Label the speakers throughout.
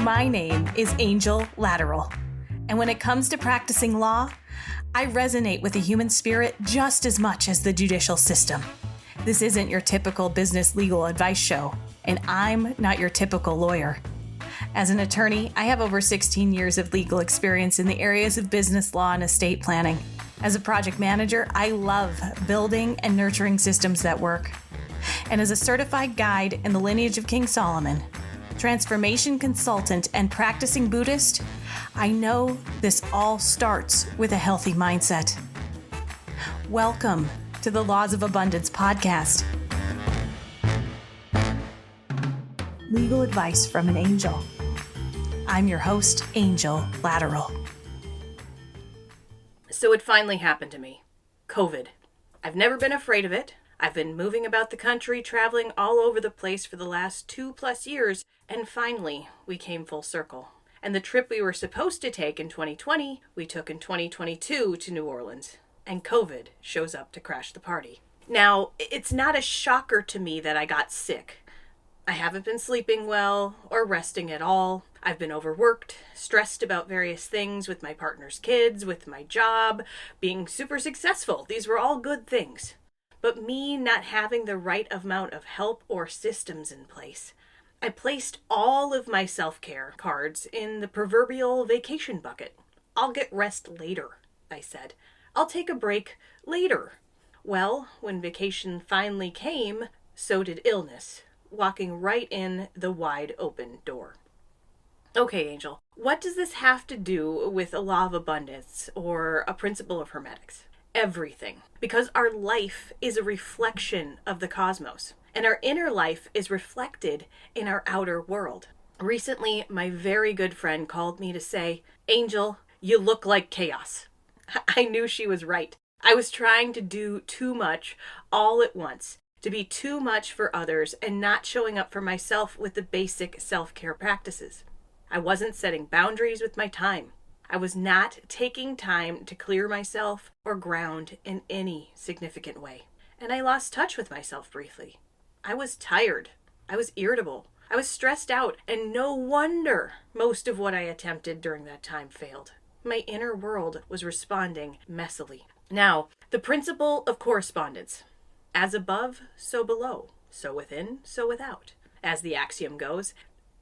Speaker 1: My name is Angel Lateral, and when it comes to practicing law, I resonate with the human spirit just as much as the judicial system. This isn't your typical business legal advice show, and I'm not your typical lawyer. As an attorney, I have over 16 years of legal experience in the areas of business law and estate planning. As a project manager, I love building and nurturing systems that work. And as a certified guide in the lineage of King Solomon, transformation consultant, and practicing Buddhist, I know this all starts with a healthy mindset. Welcome to the Laws of Abundance podcast. Legal advice from an angel. I'm your host, Angel Lateral.
Speaker 2: So it finally happened to me. COVID. I've never been afraid of it. I've been moving about the country, traveling all over the place for the last 2+ years, and finally, we came full circle. And the trip we were supposed to take in 2020, we took in 2022 to New Orleans. And COVID shows up to crash the party. Now, it's not a shocker to me that I got sick. I haven't been sleeping well or resting at all. I've been overworked, stressed about various things with my partner's kids, with my job, being super successful. These were all good things. But me not having the right amount of help or systems in place. I placed all of my self-care cards in the proverbial vacation bucket. I'll get rest later, I said. I'll take a break later. Well, when vacation finally came, so did illness, walking right in the wide open door. Okay, Angel, what does this have to do with a law of abundance or a principle of Hermetics? Everything. Because our life is a reflection of the cosmos, and our inner life is reflected in our outer world. Recently, my very good friend called me to say, Angel, you look like chaos. I knew she was right. I was trying to do too much all at once, to be too much for others and not showing up for myself with the basic self-care practices. I wasn't setting boundaries with my time. I was not taking time to clear myself or ground in any significant way. And I lost touch with myself briefly. I was tired. I was irritable. I was stressed out, and no wonder most of what I attempted during that time failed. My inner world was responding messily. Now, the principle of correspondence. As above, so below. So within, so without. As the axiom goes,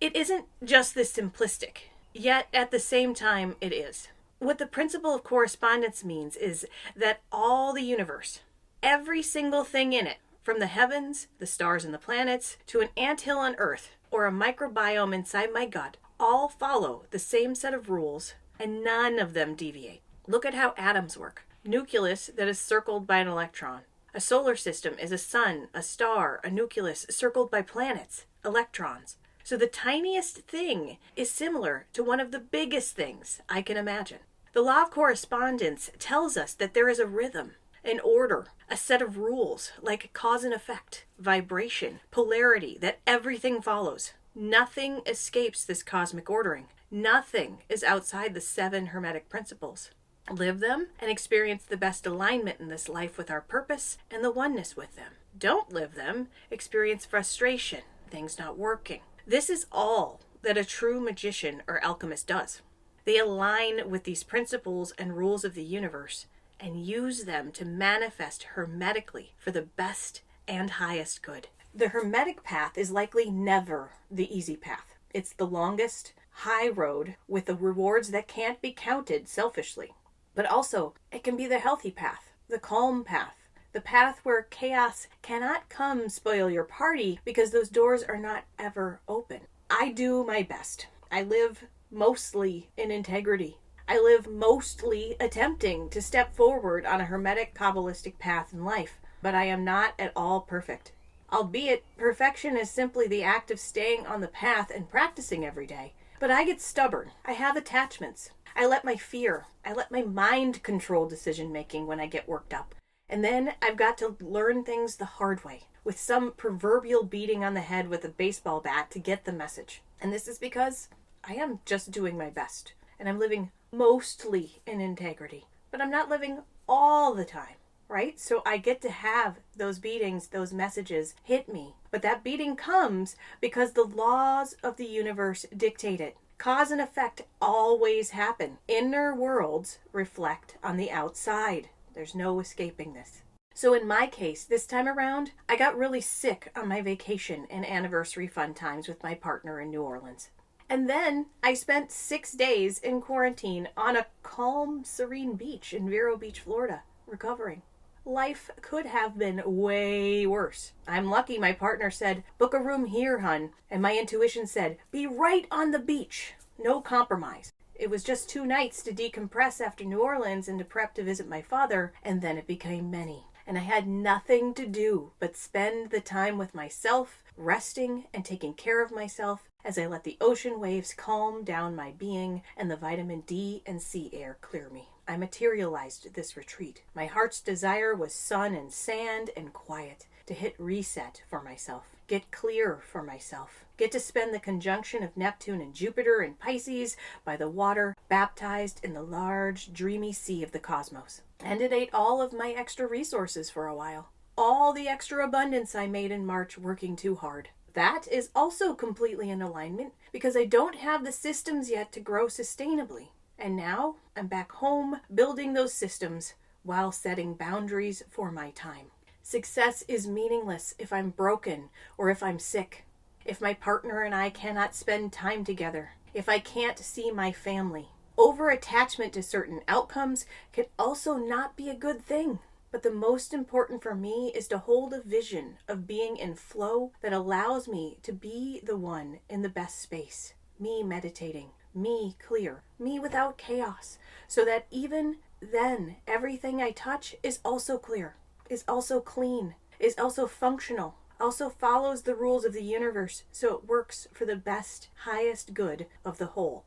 Speaker 2: it isn't just this simplistic, yet at the same time it is. What the principle of correspondence means is that all the universe, every single thing in it, from the heavens, the stars and the planets, to an anthill on Earth, or a microbiome inside my gut, all follow the same set of rules, and none of them deviate. Look at how atoms work. Nucleus that is circled by an electron. A solar system is a sun, a star, a nucleus circled by planets, electrons. So the tiniest thing is similar to one of the biggest things I can imagine. The law of correspondence tells us that there is a rhythm, an order, a set of rules like cause and effect, vibration, polarity that everything follows. Nothing escapes this cosmic ordering. Nothing is outside the 7 Hermetic principles. Live them and experience the best alignment in this life with our purpose and the oneness with them. Don't live them, experience frustration, things not working. This is all that a true magician or alchemist does. They align with these principles and rules of the universe and use them to manifest hermetically for the best and highest good. The hermetic path is likely never the easy path. It's the longest, high road with the rewards that can't be counted selfishly. But also, it can be the healthy path, the calm path, the path where chaos cannot come spoil your party because those doors are not ever open. I do my best. I live mostly in integrity. I live mostly attempting to step forward on a hermetic Kabbalistic path in life, but I am not at all perfect. Albeit, perfection is simply the act of staying on the path and practicing every day. But I get stubborn. I have attachments. I let my mind control decision making when I get worked up. And then I've got to learn things the hard way, with some proverbial beating on the head with a baseball bat to get the message. And this is because I am just doing my best. And I'm living mostly in integrity. But I'm not living all the time. right? So I get to have those beatings, those messages hit me. But that beating comes because the laws of the universe dictate it. Cause and effect always happen. Inner worlds reflect on the outside. There's no escaping this. So in my case, this time around, I got really sick on my vacation and anniversary fun times with my partner in New Orleans. And then I spent 6 days in quarantine on a calm, serene beach in Vero Beach, Florida, recovering. Life could have been way worse. I'm lucky my partner said, "Book a room here, hun." And my intuition said, "Be right on the beach." No compromise. It was just 2 nights to decompress after New Orleans and to prep to visit my father, and then it became many. And I had nothing to do but spend the time with myself, resting and taking care of myself as I let the ocean waves calm down my being and the vitamin D and sea air clear me. I materialized this retreat. My heart's desire was sun and sand and quiet, to hit reset for myself, get clear for myself, get to spend the conjunction of Neptune and Jupiter and Pisces by the water, baptized in the large, dreamy sea of the cosmos. And it ate all of my extra resources for a while. All the extra abundance I made in March working too hard. That is also completely in alignment because I don't have the systems yet to grow sustainably. And now I'm back home building those systems while setting boundaries for my time. Success is meaningless if I'm broken or if I'm sick, if my partner and I cannot spend time together, if I can't see my family. Over-attachment to certain outcomes can also not be a good thing. But the most important for me is to hold a vision of being in flow that allows me to be the one in the best space. Me meditating, me clear, me without chaos, so that even then everything I touch is also clear, is also clean, is also functional, also follows the rules of the universe so it works for the best, highest good of the whole.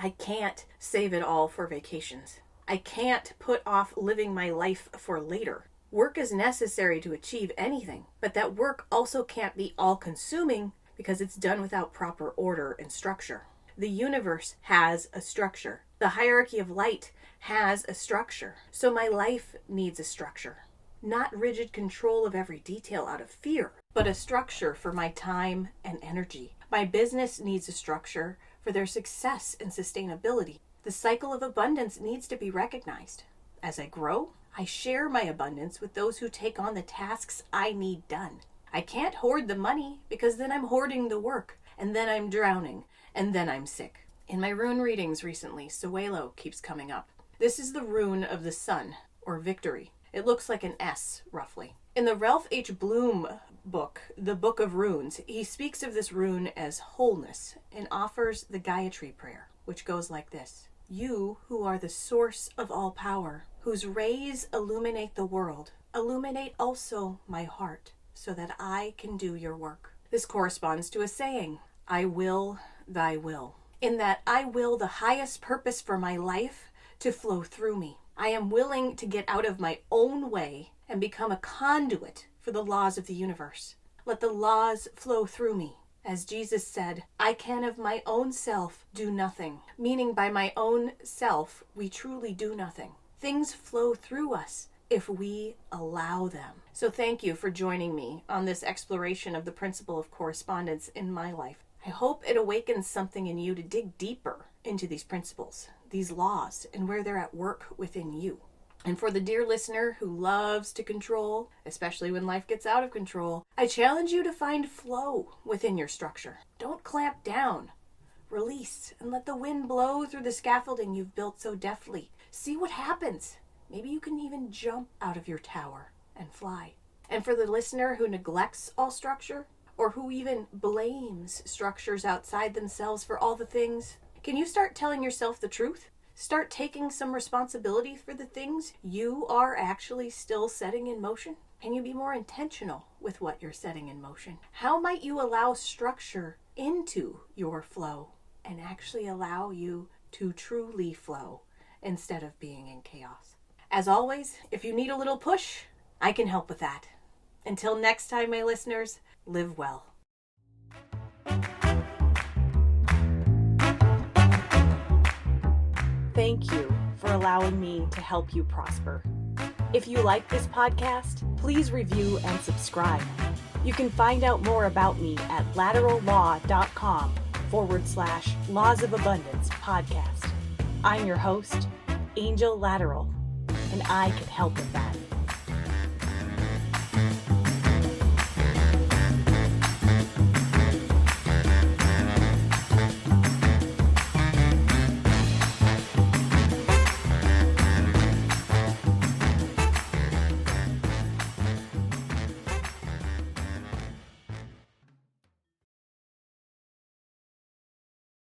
Speaker 2: I can't save it all for vacations. I can't put off living my life for later. Work is necessary to achieve anything, but that work also can't be all-consuming because it's done without proper order and structure. The universe has a structure. The hierarchy of light has a structure. So my life needs a structure. Not rigid control of every detail out of fear, but a structure for my time and energy. My business needs a structure for their success and sustainability. The cycle of abundance needs to be recognized. As I grow, I share my abundance with those who take on the tasks I need done. I can't hoard the money because then I'm hoarding the work, and then I'm drowning, and then I'm sick. In my rune readings recently, Suelo keeps coming up. This is the rune of the sun, or victory. It looks like an S, roughly. In the Ralph H. Bloom book, The Book of Runes, he speaks of this rune as wholeness and offers the Gayatri prayer, which goes like this. You who are the source of all power, whose rays illuminate the world, illuminate also my heart, so that I can do your work. This corresponds to a saying, I will thy will, in that I will the highest purpose for my life to flow through me. I am willing to get out of my own way and become a conduit for the laws of the universe. Let the laws flow through me. As Jesus said, I can of my own self do nothing, meaning by my own self, we truly do nothing. Things flow through us if we allow them. So thank you for joining me on this exploration of the principle of correspondence in my life. I hope it awakens something in you to dig deeper into these principles, these laws, and where they're at work within you. And for the dear listener who loves to control, especially when life gets out of control, I challenge you to find flow within your structure. Don't clamp down. Release and let the wind blow through the scaffolding you've built so deftly. See what happens. Maybe you can even jump out of your tower and fly. And for the listener who neglects all structure, or who even blames structures outside themselves for all the things, can you start telling yourself the truth? Start taking some responsibility for the things you are actually still setting in motion? Can you be more intentional with what you're setting in motion? How might you allow structure into your flow and actually allow you to truly flow instead of being in chaos? As always, if you need a little push, I can help with that. Until next time, my listeners, live well. Thank you for allowing me to help you prosper. If you like this podcast, please review and subscribe. You can find out more about me at laterallaw.com
Speaker 1: /Laws of Abundance podcast. I'm your host, Angel Lateral, and I can help with that.